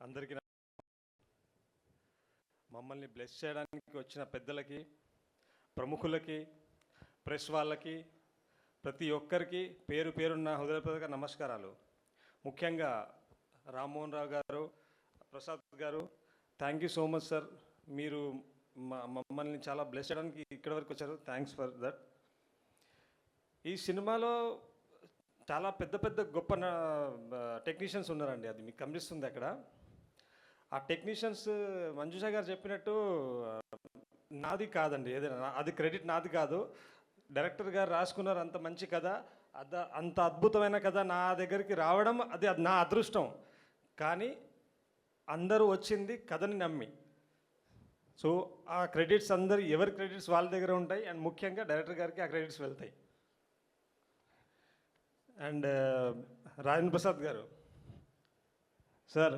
అందరికీ మమ్మల్ని బ్లెస్ చేయడానికి వచ్చిన పెద్దలకి, ప్రముఖులకి, ప్రెస్ వాళ్ళకి, ప్రతి ఒక్కరికి పేరు పేరున్న హృదయపూర్వక నమస్కారాలు. ముఖ్యంగా రామ్మోహన్ రావు గారు, ప్రసాద్ గారు, thank you so much sir. మీరు మమ్మల్ని చాలా బ్లెస్ చేయడానికి ఇక్కడి వరకు వచ్చారు. Thanks for that. ఈ సినిమాలో చాలా పెద్ద పెద్ద గొప్ప టెక్నీషియన్స్ ఉన్నారండి. అది మీకు కనిపిస్తుంది అక్కడ. ఆ టెక్నీషియన్స్ మంజుష గారు చెప్పినట్టు నాది కాదండి, ఏదైనా అది క్రెడిట్ నాది కాదు. డైరెక్టర్ గారు రాసుకున్నారు అంత మంచి కథ, అంత అద్భుతమైన కథ నా దగ్గరికి రావడం అది నా అదృష్టం. కానీ అందరూ వచ్చింది కథని నమ్మి. సో ఆ క్రెడిట్స్ ఎవరి క్రెడిట్స్ వాళ్ళ దగ్గర ఉంటాయి. అండ్ ముఖ్యంగా డైరెక్టర్ గారికి ఆ క్రెడిట్స్ వెళ్తాయి. అండ్ రాజేంద్ర ప్రసాద్ గారు సార్,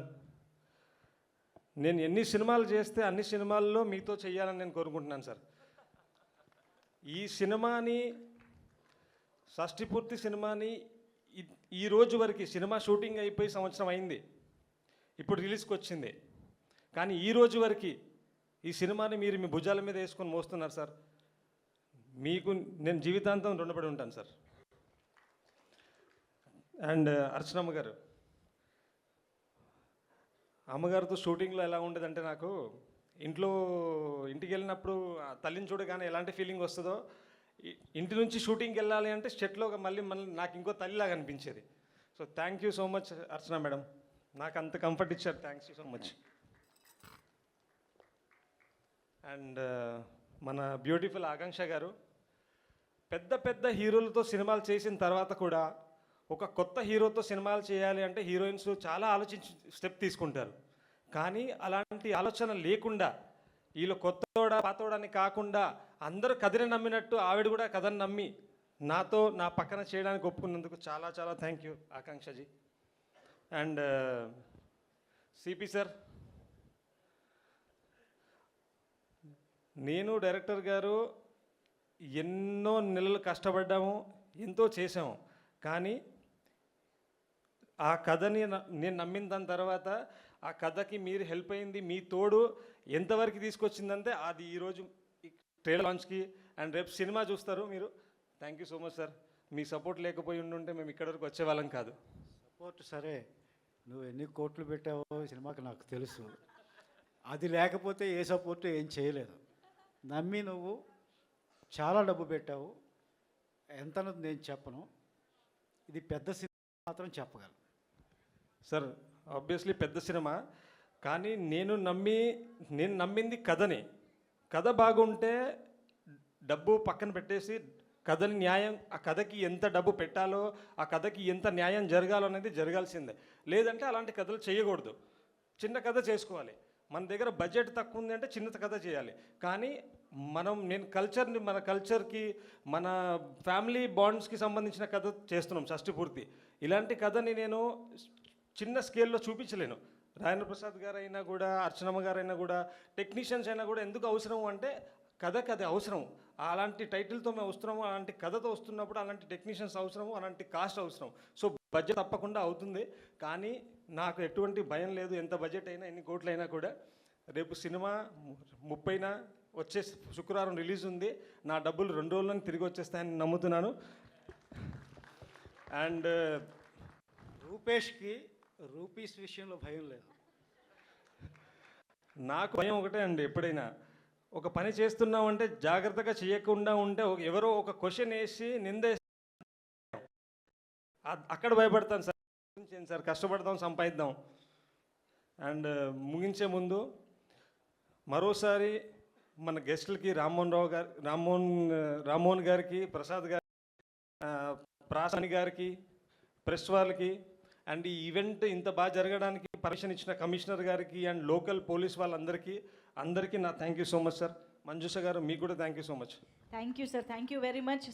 నేను ఎన్ని సినిమాలు చేస్తే అన్ని సినిమాల్లో మీతో చేయాలని నేను కోరుకుంటున్నాను సార్. ఈ సినిమాని షష్ఠి పూర్తి సినిమాని ఈ రోజు వరకు సినిమా షూటింగ్ అయిపోయి సంవత్సరం అయింది, ఇప్పుడు రిలీజ్కి వచ్చింది. కానీ ఈ రోజు వరకు ఈ సినిమాని మీరు మీ భుజాల మీద వేసుకొని మోస్తున్నారు సార్. మీకు నేను జీవితాంతం రుణపడి ఉంటాను సార్. అండ్ అర్చనమ్మ గారు, అమ్మగారితో షూటింగ్లో ఎలా ఉండేదంటే, నాకు ఇంటికి వెళ్ళినప్పుడు తల్లిని చూడగానే ఎలాంటి ఫీలింగ్ వస్తుందో, ఇంటి నుంచి షూటింగ్కి వెళ్ళాలి అంటే సెట్లో మళ్ళీ నాకు ఇంకో తల్లిలాగా అనిపించేది. So thank you so much Archana madam, నాకు అంత కంఫర్ట్ ఇచ్చారు. Thanks you so much. And మన బ్యూటిఫుల్ ఆకాంక్ష గారు, పెద్ద పెద్ద హీరోలతో సినిమాలు చేసిన తర్వాత కూడా ఒక కొత్త హీరోతో సినిమాలు చేయాలి అంటే హీరోయిన్స్ చాలా ఆలోచించి స్టెప్ తీసుకుంటారు. కానీ అలాంటి ఆలోచన లేకుండా వీళ్ళు కొత్తోడా పాతోడని కాకుండా అందరూ కథని నమ్మినట్టు ఆవిడ కూడా కథని నమ్మి నాతో నా పక్కన చేయడానికి ఒప్పుకున్నందుకు చాలా చాలా థ్యాంక్ యూ ఆకాంక్షజీ. అండ్ సిపి సార్, నేను డైరెక్టర్ గారు ఎన్నో నెలలు కష్టపడ్డాము, ఎంతో చేసాము. కానీ ఆ కథని నేను నమ్మిన దాని తర్వాత ఆ కథకి మీరు హెల్ప్ అయింది, మీ తోడు ఎంతవరకు తీసుకొచ్చిందంటే అది ఈరోజు ట్రైలర్ లాంచ్కి అండ్ రేపు సినిమా చూస్తారు మీరు. Thank you so much sir. Me support లేకపోయి ఉండుంటే మేము ఇక్కడి వరకు వచ్చేవాళ్ళం కాదు. సపోర్ట్ సరే, నువ్వు ఎన్ని కోట్లు పెట్టావో సినిమాకి నాకు తెలుసు. అది లేకపోతే ఏ సపోర్ట్ ఏం చేయలేదు. నమ్మి నువ్వు చాలా డబ్బు పెట్టావు. ఎంతనో నేను చెప్పను, ఇది పెద్ద సినిమా మాత్రం చెప్పగలను సార్. ఆబ్వియస్లీ పెద్ద సినిమా, కానీ నేను నమ్మింది కథని. కథ బాగుంటే డబ్బు పక్కన పెట్టేసి కథని న్యాయం, ఆ కథకి ఎంత డబ్బు పెట్టాలో, ఆ కథకి ఎంత న్యాయం జరగాలో అనేది జరగాల్సిందే. లేదంటే అలాంటి కథలు చేయకూడదు. చిన్న కథ చేసుకోవాలి. మన దగ్గర బడ్జెట్ తక్కువ ఉంది అంటే చిన్న కథ చేయాలి. కానీ మన కల్చర్కి మన ఫ్యామిలీ బాండ్స్కి సంబంధించిన కథ చేస్తున్నాం షష్ఠి పూర్తి. ఇలాంటి కథని నేను చిన్న స్కేల్లో చూపించలేను. రాజేంద్ర ప్రసాద్ గారు అయినా కూడా, అర్చనమ్మ గారు అయినా కూడా, టెక్నీషియన్స్ అయినా కూడా ఎందుకు అవసరం అంటే కథకి అది అవసరం. అలాంటి టైటిల్తో మేము వస్తున్నాము, అలాంటి కథతో వస్తున్నప్పుడు అలాంటి టెక్నీషియన్స్ అవసరము, అలాంటి కాస్ట్ అవసరం. సో బడ్జెట్ తప్పకుండా అవుతుంది. కానీ నాకు ఎటువంటి భయం లేదు. ఎంత బడ్జెట్ అయినా, ఎన్ని కోట్లు అయినా కూడా రేపు సినిమా 30న వచ్చే శుక్రవారం రిలీజ్ ఉంది. నా డబ్బులు 2 రోజుల్లోనే తిరిగి వచ్చేస్తాయని నమ్ముతున్నాను. అండ్ రూపేష్కి రూపీస్ విషయంలో భయం లేదు. నాకు భయం ఒకటే అండి, ఎప్పుడైనా ఒక పని చేస్తున్నామంటే జాగ్రత్తగా చేయకుండా ఉంటే ఎవరో ఒక క్వశ్చన్ వేసి అక్కడ భయపడతాను సార్. సార్ కష్టపడదాం, సంపాదిద్దాం. అండ్ ముగించే ముందు మరోసారి మన గెస్టులకి రామ్మోహన్ గారికి, ప్రసాద్ గారికి, ప్రాసాని గారికి, ప్రెస్ వాళ్ళకి, అండ్ ఈ ఈవెంట్ ఇంత బాగా జరగడానికి పర్మిషన్ ఇచ్చిన కమిషనర్ గారికి అండ్ లోకల్ పోలీస్ వాళ్ళందరికీ నా thank you so much sir. Manjusha గారు, మీకు కూడా thank you so much. Thank you sir. Thank you very much.